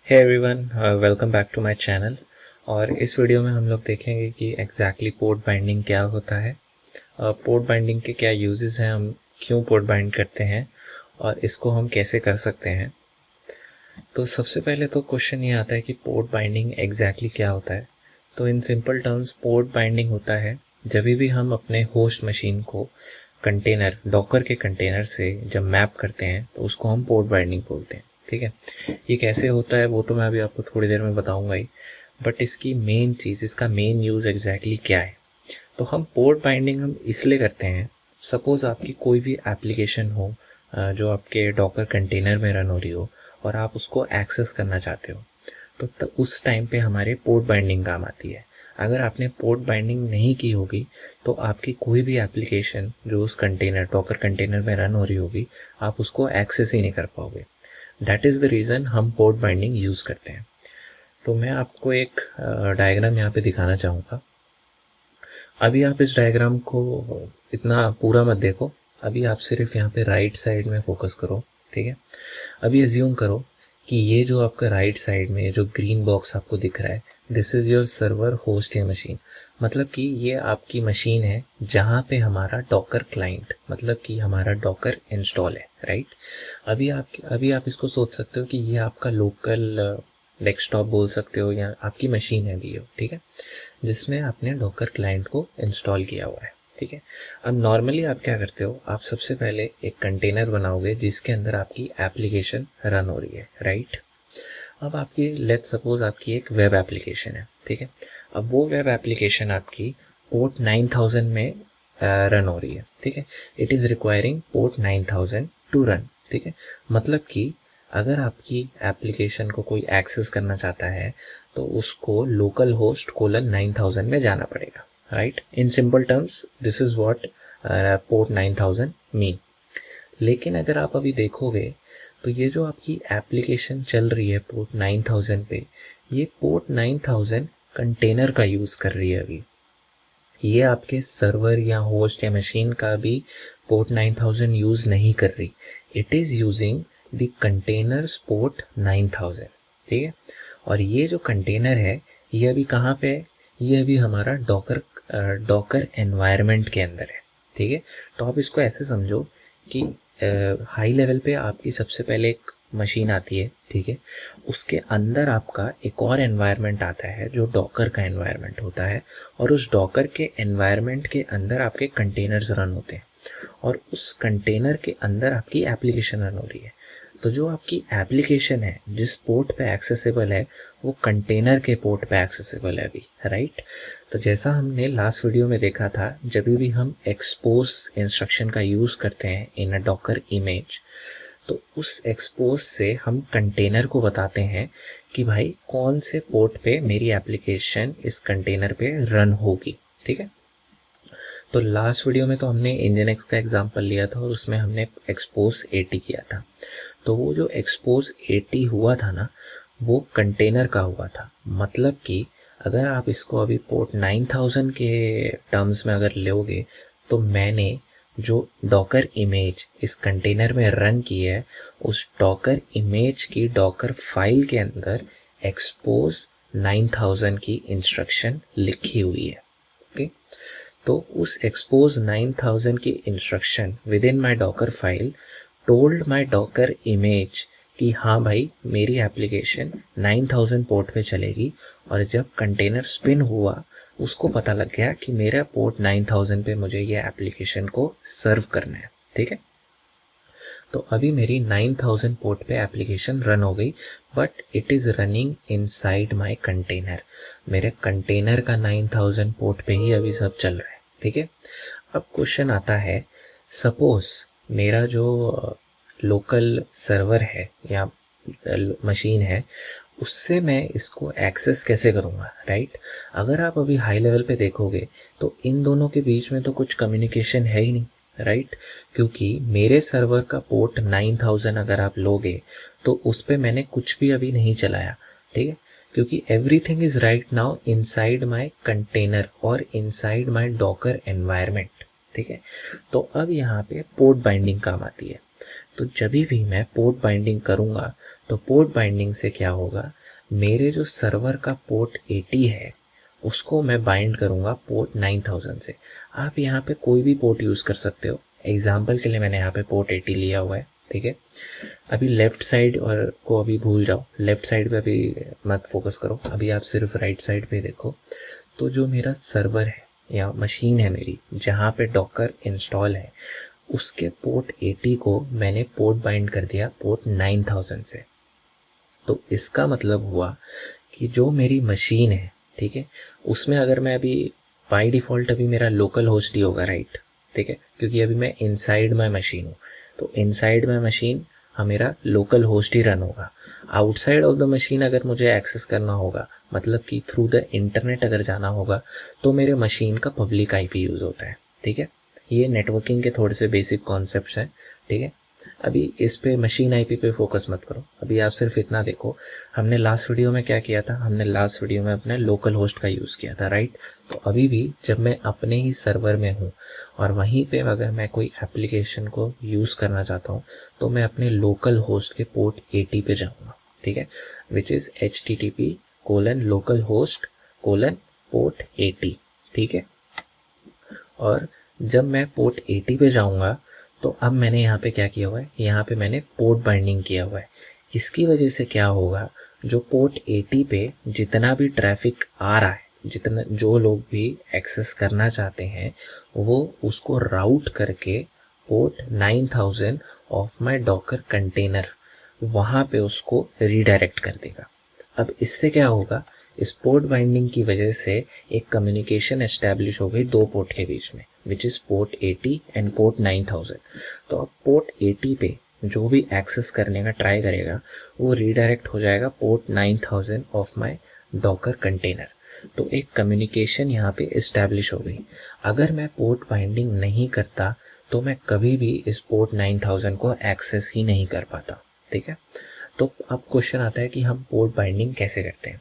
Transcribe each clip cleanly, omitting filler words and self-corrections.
Hey everyone, welcome back to my channel. और इस video में हम लोग देखेंगे कि एग्जैक्टली पोर्ट बाइंडिंग क्या होता है, पोर्ट बाइंडिंग के क्या यूजेस हैं, हम क्यों पोर्ट बाइंड करते हैं और इसको हम कैसे कर सकते हैं। तो सबसे पहले तो क्वेश्चन ये आता है कि पोर्ट बाइंडिंग एग्जैक्टली क्या होता है। तो in simple terms port binding होता है जब भी हम अपने होस्ट मशीन को कंटेनर डॉकर के कंटेनर से जब मैप करते हैं तो उसको हम पोर्ट बाइंडिंग बोलते हैं। ठीक है, ये कैसे होता है वो तो मैं अभी आपको थोड़ी देर में बताऊंगा ही, बट इसकी मेन चीज़, इसका मेन यूज़ एग्जैक्टली क्या है। तो हम पोर्ट बाइंडिंग हम इसलिए करते हैं, सपोज़ आपकी कोई भी एप्लीकेशन हो जो आपके डॉकर कंटेनर में रन हो रही हो और आप उसको एक्सेस करना चाहते हो, तो उस टाइम पे हमारे पोर्ट बाइंडिंग काम आती है। अगर आपने पोर्ट बाइंडिंग नहीं की होगी तो आपकी कोई भी एप्लीकेशन जो उस कंटेनर डॉकर कंटेनर में रन हो रही होगी, आप उसको एक्सेस ही नहीं कर पाओगे। दैट इज़ द रीज़न हम पोर्ट बाइंडिंग यूज़ करते हैं। तो मैं आपको एक डायग्राम यहाँ पे दिखाना चाहूँगा। अभी आप इस डायग्राम को इतना पूरा मत देखो, अभी आप सिर्फ यहाँ पे राइट साइड में फोकस करो। ठीक है, अभी एज्यूम करो कि ये जो आपका राइट साइड में जो ग्रीन बॉक्स आपको दिख रहा है, this is your server host या मशीन। मतलब कि ये आपकी मशीन है जहाँ पे हमारा डॉकर क्लाइंट, मतलब कि हमारा डॉकर इंस्टॉल है, राइट। अभी आप इसको सोच सकते हो कि ये आपका लोकल डेस्कटॉप बोल सकते हो या आपकी मशीन है भी हो, ठीक है, जिसमें आपने डॉकर क्लाइंट को इंस्टॉल किया हुआ है। ठीक है, अब नॉर्मली आप क्या करते हो, आप सबसे पहले एक कंटेनर बनाओगे जिसके अंदर आपकी एप्लीकेशन रन हो रही है, राइट। अब आपकी लेट्स सपोज आपकी एक वेब एप्लीकेशन है, ठीक है। अब वो वेब एप्लीकेशन आपकी पोर्ट 9000 में रन हो रही है, ठीक है। It is requiring port 9000 to run, ठीक है। मतलब कि अगर आपकी एप्लीकेशन को कोई एक्सेस करना चाहता है तो उसको लोकल होस्ट कोलन 9000 में जाना पड़ेगा, right. In simple terms this is what port 9000 mean. लेकिन अगर आप अभी देखोगे तो ये जो आपकी एप्लीकेशन चल रही है पोर्ट 9000 पे, ये पोर्ट 9000 कंटेनर का यूज़ कर रही है। अभी ये आपके सर्वर या होस्ट या मशीन का भी पोर्ट 9000 यूज़ नहीं कर रही, it is using the containers port 9000, ठीक है। और ये जो कंटेनर है ये अभी कहाँ पे है, ये अभी हमारा डॉकर एनवायरनमेंट के अंदर है, ठीक है। तो आप इसको ऐसे समझो कि हाई लेवल पे आपकी सबसे पहले एक मशीन आती है, ठीक है, उसके अंदर आपका एक और एनवायरनमेंट आता है जो डॉकर का एनवायरनमेंट होता है, और उस डॉकर के एनवायरनमेंट के अंदर आपके कंटेनर्स रन होते हैं और उस कंटेनर के अंदर आपकी एप्लीकेशन रन हो रही है। तो जो आपकी एप्लीकेशन है जिस पोर्ट पे एक्सेसिबल है वो कंटेनर के पोर्ट पे एक्सेसिबल है अभी, राइट। तो जैसा हमने लास्ट वीडियो में देखा था, जब भी हम एक्सपोज इंस्ट्रक्शन का यूज़ करते हैं इन अ डॉकर इमेज, तो उस एक्सपोज से हम कंटेनर को बताते हैं कि भाई कौन से पोर्ट पे मेरी एप्लीकेशन इस कंटेनर पे रन होगी, ठीक है। तो लास्ट वीडियो में तो हमने इंजन का एग्जांपल लिया था और उसमें हमने एक्सपोज 80 किया था। तो वो जो एक्सपोज 80 हुआ था ना, वो कंटेनर का हुआ था। मतलब कि अगर आप इसको अभी पोर्ट 9000 के टर्म्स में अगर लोगे तो मैंने जो डॉकर इमेज इस कंटेनर में रन की है, उस डॉकर इमेज की डॉकर फाइल के अंदर एक्सपोज 9000 की इंस्ट्रक्शन लिखी हुई है, ओके। तो उस एक्सपोज 9000 की instruction with in my Docker file told my Docker image कि हाँ भाई मेरी एप्लीकेशन 9000 पोर्ट पे चलेगी, और जब कंटेनर स्पिन हुआ उसको पता लग गया कि मेरा पोर्ट 9000 पे मुझे ये एप्लीकेशन को सर्व करना है, ठीक है। तो अभी मेरी 9000 पोर्ट पे एप्लीकेशन रन हो गई, but it is running inside my container. मेरे कंटेनर का 9000 पोर्ट पे ही अभी सब चल रहा है, ठीक है। अब क्वेश्चन आता है, सपोज मेरा जो लोकल सर्वर है या मशीन है उससे मैं इसको एक्सेस कैसे करूँगा, राइट। अगर आप अभी हाई लेवल पे देखोगे तो इन दोनों के बीच में तो कुछ कम्युनिकेशन है ही नहीं, राइट। क्योंकि मेरे सर्वर का पोर्ट 9000 अगर आप लोगे तो उस पर मैंने कुछ भी अभी नहीं चलाया, ठीक है, क्योंकि everything is right now inside my container और इनसाइड माय डॉकर एनवायरनमेंट, ठीक है। तो अब यहाँ पे पोर्ट बाइंडिंग काम आती है। तो जब भी मैं पोर्ट बाइंडिंग करूँगा तो पोर्ट बाइंडिंग से क्या होगा, मेरे जो सर्वर का पोर्ट 80 है उसको मैं बाइंड करूँगा पोर्ट 9000 से। आप यहाँ पे कोई भी पोर्ट यूज़ कर सकते हो। एग्जाम्पल के लिए मैंने यहाँ पे पोर्ट 80 लिया हुआ है, ठीक है। अभी लेफ़्ट साइड और को अभी भूल जाओ, लेफ़्ट साइड पे अभी मत फोकस करो, अभी आप सिर्फ राइट साइड पे देखो। तो जो मेरा सर्वर है या मशीन है मेरी जहाँ पे डॉकर इंस्टॉल है, उसके पोर्ट 80 को मैंने पोर्ट बाइंड कर दिया पोर्ट 9000 से। तो इसका मतलब हुआ कि जो मेरी मशीन है, ठीक है, उसमें अगर मैं अभी बाय डिफ़ॉल्ट अभी मेरा लोकल होस्ट ही होगा, राइट, ठीक है, क्योंकि अभी मैं इनसाइड माय मशीन हूँ। तो इनसाइड माय मशीन मेरा लोकल होस्ट ही रन होगा। आउटसाइड ऑफ द मशीन अगर मुझे एक्सेस करना होगा, मतलब कि थ्रू द इंटरनेट अगर जाना होगा, तो मेरे मशीन का पब्लिक आईपी यूज़ होता है, ठीक है। ये नेटवर्किंग के थोड़े से बेसिक कॉन्सेप्ट्स हैं, ठीक है। अभी इस पे मशीन आईपी पे फोकस मत करो, अभी आप सिर्फ इतना देखो, हमने लास्ट वीडियो में क्या किया था, हमने लास्ट वीडियो में अपने लोकल होस्ट का यूज़ किया था, राइट। तो अभी भी जब मैं अपने ही सर्वर में हूँ और वहीं पे अगर मैं कोई एप्लीकेशन को यूज़ करना चाहता हूँ तो मैं अपने लोकल होस्ट के पोर्ट 80 पे जाऊँगा, ठीक है, विच इज़ http://localhost:/port 80, ठीक है। और जब मैं पोर्ट 80 पे जाऊँगा तो अब मैंने यहाँ पे क्या किया हुआ है, यहाँ पे मैंने पोर्ट बाइंडिंग किया हुआ है। इसकी वजह से क्या होगा, जो पोर्ट 80 पे जितना भी ट्रैफिक आ रहा है, जितना जो लोग भी एक्सेस करना चाहते हैं, वो उसको राउट करके port 9000 of my Docker container वहाँ पे उसको रीडायरेक्ट कर देगा। अब इससे क्या होगा, इस पोर्ट बाइंडिंग की वजह से एक कम्युनिकेशन एस्टैब्लिश हो गई दो पोर्ट के बीच में, which is port 80 and port 9000। तो अब पोर्ट 80 पे जो भी एक्सेस करने का ट्राई करेगा वो रीडायरेक्ट हो जाएगा port 9000 of my Docker container. तो एक कम्युनिकेशन यहाँ पे इस्टेब्लिश हो गई। अगर मैं पोर्ट बाइंडिंग नहीं करता तो मैं कभी भी इस पोर्ट 9000 को एक्सेस ही नहीं कर पाता, ठीक है। तो अब क्वेश्चन आता है कि हम पोर्ट बाइंडिंग कैसे करते हैं।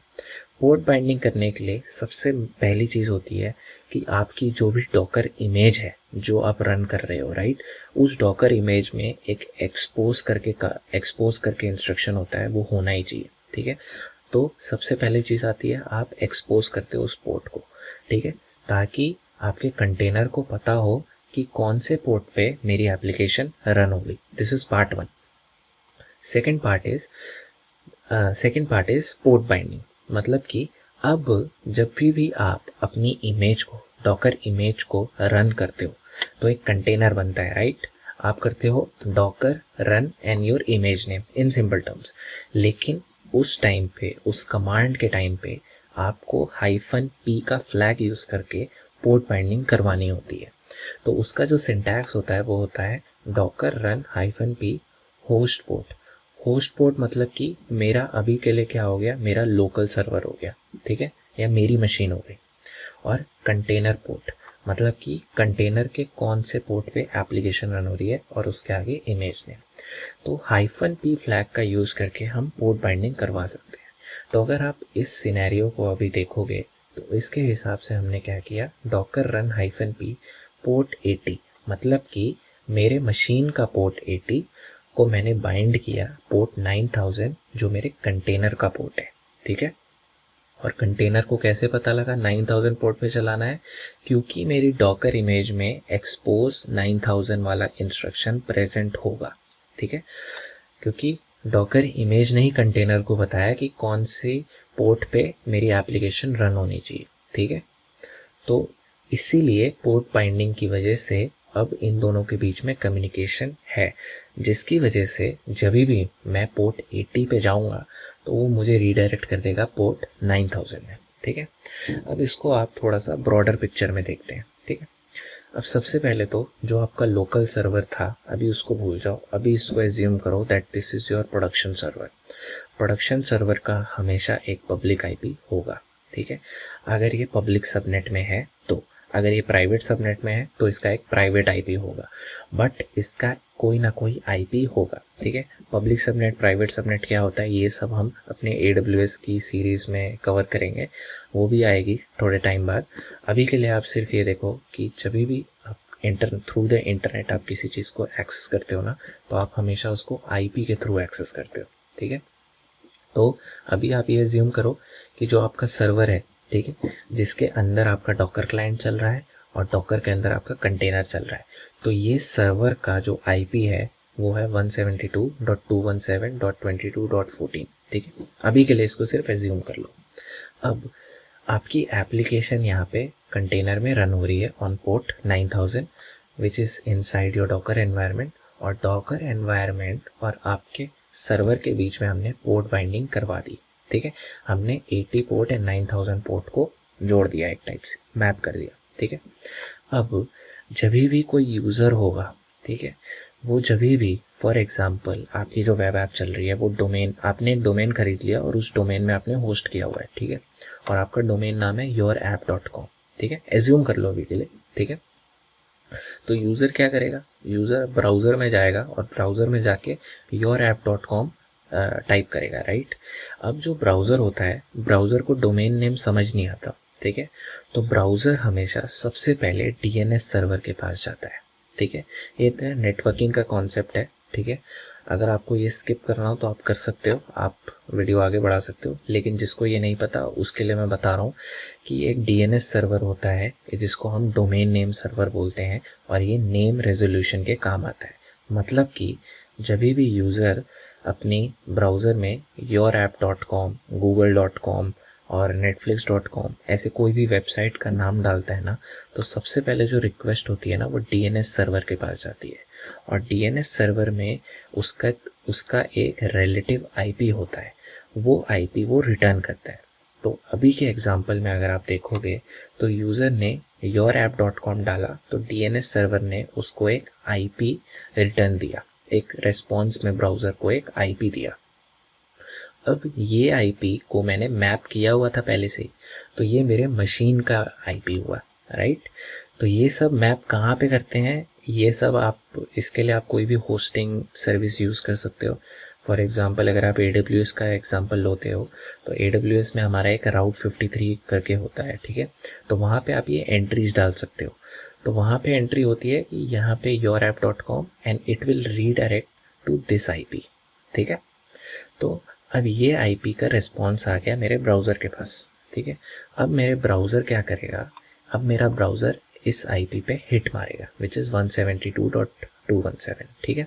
पोर्ट बाइंडिंग करने के लिए सबसे पहली चीज़ होती है कि आपकी जो भी डॉकर इमेज है जो आप रन कर रहे हो, राइट, उस डॉकर इमेज में एक एक्सपोज करके इंस्ट्रक्शन होता है, वो होना ही चाहिए, ठीक है। तो सबसे पहली चीज़ आती है, आप एक्सपोज करते हो उस पोर्ट को, ठीक है, ताकि आपके कंटेनर को पता हो कि कौन से पोर्ट पे मेरी एप्लीकेशन रन होगी। This is part 1। Second part is port binding. मतलब कि अब जब भी आप अपनी इमेज को, डॉकर इमेज को रन करते हो तो एक कंटेनर बनता है, राइट। आप करते हो Docker run and your image name in simple terms. लेकिन उस टाइम पे, उस कमांड के टाइम पे आपको -p का फ्लैग यूज़ करके पोर्ट बाइंडिंग करवानी होती है। तो उसका जो सिंटैक्स होता है वो होता है Docker run -p host port. Host port मतलब कि मेरा अभी के लिए क्या हो गया, मेरा लोकल सर्वर हो गया, ठीक है, या मेरी मशीन हो गई। और कंटेनर पोर्ट मतलब कि कंटेनर के कौन से पोर्ट पे एप्लीकेशन रन हो रही है और उसके आगे इमेज नेम। तो -p फ्लैग का यूज़ करके हम पोर्ट बाइंडिंग करवा सकते हैं। तो अगर आप इस सिनेरियो को अभी देखोगे तो इसके हिसाब से हमने क्या किया, डॉकर रन -p पोर्ट 80 मतलब कि मेरे मशीन का पोर्ट 80 को मैंने बाइंड किया पोर्ट 9000 जो मेरे कंटेनर का पोर्ट है, ठीक है। और कंटेनर को कैसे पता लगा 9000 पोर्ट पे चलाना है, क्योंकि मेरी डॉकर इमेज में एक्सपोज 9000 वाला इंस्ट्रक्शन प्रेजेंट होगा, ठीक है। क्योंकि डॉकर इमेज ने ही कंटेनर को बताया कि कौन से पोर्ट पे मेरी एप्लीकेशन रन होनी चाहिए, ठीक है। तो इसीलिए पोर्ट बाइंडिंग की वजह से अब इन दोनों के बीच में कम्युनिकेशन है, जिसकी वजह से जब भी मैं पोर्ट 80 पे जाऊंगा तो वो मुझे रीडायरेक्ट कर देगा पोर्ट 9000 में, ठीक है। अब इसको आप थोड़ा सा ब्रॉडर पिक्चर में देखते हैं, ठीक है। अब सबसे पहले तो जो आपका लोकल सर्वर था अभी उसको भूल जाओ, अभी इसको एज्यूम करो that this is your production server. Production server का हमेशा एक पब्लिक आईपी होगा, ठीक है। अगर ये पब्लिक सबनेट में है तो, अगर ये प्राइवेट सबनेट में है तो इसका एक प्राइवेट आईपी होगा, बट इसका कोई ना कोई आईपी होगा, ठीक है। पब्लिक सबनेट, प्राइवेट सबनेट क्या होता है, ये सब हम अपने AWS की सीरीज़ में कवर करेंगे, वो भी आएगी थोड़े टाइम बाद। अभी के लिए आप सिर्फ ये देखो कि जब भी आप थ्रू द इंटरनेट आप किसी चीज़ को एक्सेस करते हो ना, तो आप हमेशा उसको आईपी के थ्रू एक्सेस करते हो, ठीक है। तो अभी आप ये अज्यूम करो कि जो आपका सर्वर है, ठीक है, जिसके अंदर आपका डॉकर क्लाइंट चल रहा है और डॉकर के अंदर आपका कंटेनर चल रहा है, तो ये सर्वर का जो आईपी है वो है 172.217.22.14, ठीक है। अभी के लिए इसको सिर्फ एज्यूम कर लो। अब आपकी एप्लीकेशन यहाँ पे कंटेनर में रन हो रही है on port 9000 which is inside your Docker environment, और डॉकर एनवायरनमेंट और आपके सर्वर के बीच में हमने पोर्ट बाइंडिंग करवा दी, ठीक है। हमने 80 पोर्ट एंड 9000 पोर्ट को जोड़ दिया, एक टाइप से मैप कर दिया, ठीक है। अब जब भी कोई यूज़र होगा, ठीक है, वो जब भी फॉर एग्जांपल आपकी जो वेब ऐप चल रही है वो डोमेन, आपने एक डोमेन खरीद लिया और उस डोमेन में आपने होस्ट किया हुआ है, ठीक है, और आपका डोमेन नाम है yourapp.com, ठीक है, एज्यूम कर लो अभी के लिए, ठीक है। तो यूज़र क्या करेगा, यूज़र ब्राउज़र में जाएगा और ब्राउज़र में जाके yourapp.com टाइप करेगा, राइट। अब जो ब्राउज़र होता है, ब्राउज़र को डोमेन नेम समझ नहीं आता, ठीक है, तो ब्राउज़र हमेशा सबसे पहले डीएनएस सर्वर के पास जाता है, ठीक है। ये तो नेटवर्किंग का कॉन्सेप्ट है, ठीक है। अगर आपको ये स्किप करना हो तो आप कर सकते हो, आप वीडियो आगे बढ़ा सकते हो, लेकिन जिसको ये नहीं पता उसके लिए मैं बता रहा हूँ कि एक डीएनएस सर्वर होता है जिसको हम डोमेन नेम सर्वर बोलते हैं, और ये नेम रेजोल्यूशन के काम आता है। मतलब कि जब भी यूज़र अपनी ब्राउज़र में yourapp.com, google.com और netflix.com ऐसे कोई भी वेबसाइट का नाम डालता है ना, तो सबसे पहले जो रिक्वेस्ट होती है ना वो डीएनएस सर्वर के पास जाती है, और डीएनएस सर्वर में उसका एक रिलेटिव आईपी होता है, वो आईपी वो रिटर्न करता है। तो अभी के एग्जांपल में अगर आप देखोगे तो यूज़र ने yourapp.com डाला तो डीएनएस सर्वर ने उसको एक आईपी रिटर्न दिया, एक रेस्पॉन्स में ब्राउज़र को एक आईपी दिया। अब ये आईपी को मैंने मैप किया हुआ था पहले से, तो ये मेरे मशीन का आईपी हुआ, राइट। तो ये सब मैप कहाँ पे करते हैं, ये सब आप, इसके लिए आप कोई भी होस्टिंग सर्विस यूज़ कर सकते हो। फॉर एग्जांपल अगर आप AWS का एग्जांपल लोते हो तो AWS में हमारा एक राउट 53 करके होता है, ठीक है। तो वहाँ पे आप ये एंट्रीज डाल सकते हो। तो वहाँ पे एंट्री होती है कि यहाँ पे yourapp.com and it will redirect to this IP, ठीक है। तो अब ये आईपी का रिस्पॉन्स आ गया मेरे ब्राउज़र के पास, ठीक है। अब मेरे ब्राउज़र क्या करेगा, अब मेरा ब्राउज़र इस आईपी पे हिट मारेगा विच इज़ 172.217, ठीक है।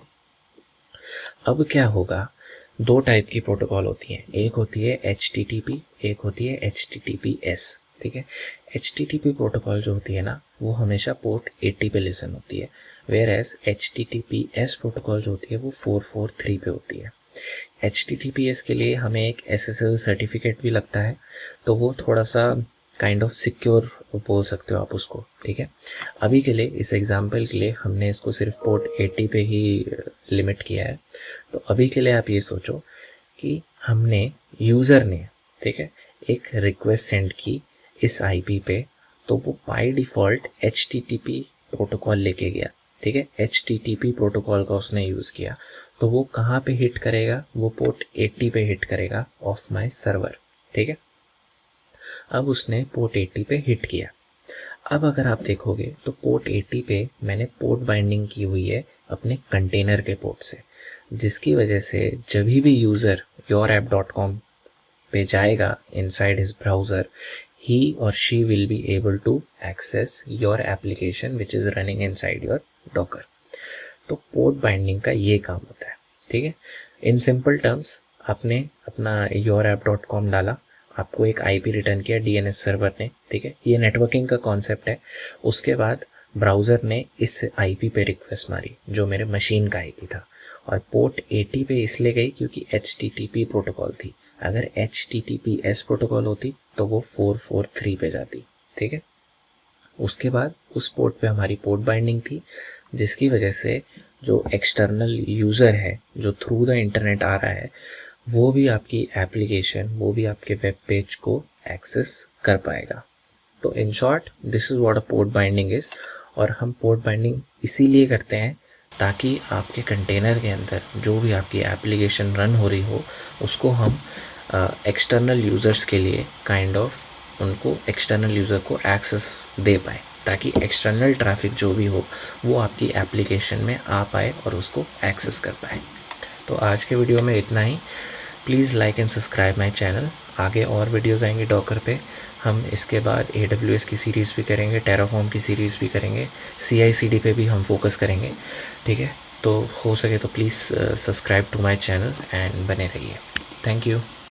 अब क्या होगा, दो टाइप की प्रोटोकॉल होती हैं, एक होती है HTTP, एक होती है HTTPS, ठीक है। HTTP प्रोटोकॉल जो होती है ना वो हमेशा पोर्ट 80 पे लिसन होती है, वेयर एज HTTPS प्रोटोकॉल जो होती है वो 443 पे होती है। HTTPS के लिए हमें एक SSL सर्टिफिकेट भी लगता है, तो वो थोड़ा सा काइंड ऑफ सिक्योर बोल सकते हो आप उसको, ठीक है। अभी के लिए इस एग्जांपल के लिए हमने इसको सिर्फ पोर्ट 80 पे ही लिमिट किया है। तो अभी के लिए आप ये सोचो कि हमने यूज़र ने, ठीक है, एक रिक्वेस्ट सेंड की इस आईपी पे, तो वो बाय डिफ़ॉल्ट HTTP प्रोटोकॉल लेके गया, ठीक है। HTTP प्रोटोकॉल का उसने यूज़ किया, तो वो कहाँ पे हिट करेगा, वो पोर्ट 80 पे हिट करेगा ऑफ माय सर्वर, ठीक है। अब उसने पोर्ट 80 पे हिट किया। अब अगर आप देखोगे तो पोर्ट 80 पे मैंने पोर्ट बाइंडिंग की हुई है अपने कंटेनर के पोर्ट से, जिसकी वजह से जब भी यूज़र yourapp.com पे जाएगा inside his browser, he or she will be able to access your application which is running inside your Docker। तो पोर्ट बाइंडिंग का ये काम होता है, ठीक है। इन सिंपल टर्म्स, आपने अपना yourapp.com डाला, आपको एक आईपी रिटर्न किया डीएनएस सर्वर ने, ठीक है। ये नेटवर्किंग का कॉन्सेप्ट है। उसके बाद ब्राउज़र ने इस आईपी पे रिक्वेस्ट मारी जो मेरे मशीन का आईपी था, और पोर्ट 80 पे इसलिए गई क्योंकि HTTP प्रोटोकॉल थी। अगर HTTPS प्रोटोकॉल होती तो वो 443 पे जाती, ठीक है। उसके बाद उस पोर्ट पे हमारी पोर्ट बाइंडिंग थी, जिसकी वजह से जो एक्सटर्नल यूज़र है जो थ्रू द इंटरनेट आ रहा है, वो भी आपकी एप्लीकेशन, वो भी आपके वेब पेज को एक्सेस कर पाएगा। तो in short this is what a port binding is. और हम पोर्ट बाइंडिंग इसीलिए करते हैं ताकि आपके कंटेनर के अंदर जो भी आपकी एप्लीकेशन रन हो रही हो उसको हम एक्सटर्नल यूज़र्स के लिए काइंड ऑफ उनको एक्सटर्नल यूज़र को एक्सेस दे पाए, ताकि एक्सटर्नल ट्रैफिक जो भी हो वो आपकी एप्लीकेशन में आ पाए और उसको एक्सेस कर पाए। तो आज के वीडियो में इतना ही। Please like and subscribe my channel. आगे और वीडियोज़ आएंगे डॉकर पे। हम इसके बाद AWS की सीरीज़ भी करेंगे, टेराफॉर्म की सीरीज़ भी करेंगे, CI/CD पे भी हम फोकस करेंगे। ठीक है, तो हो सके तो please subscribe to my channel and बने रहिए। Thank you.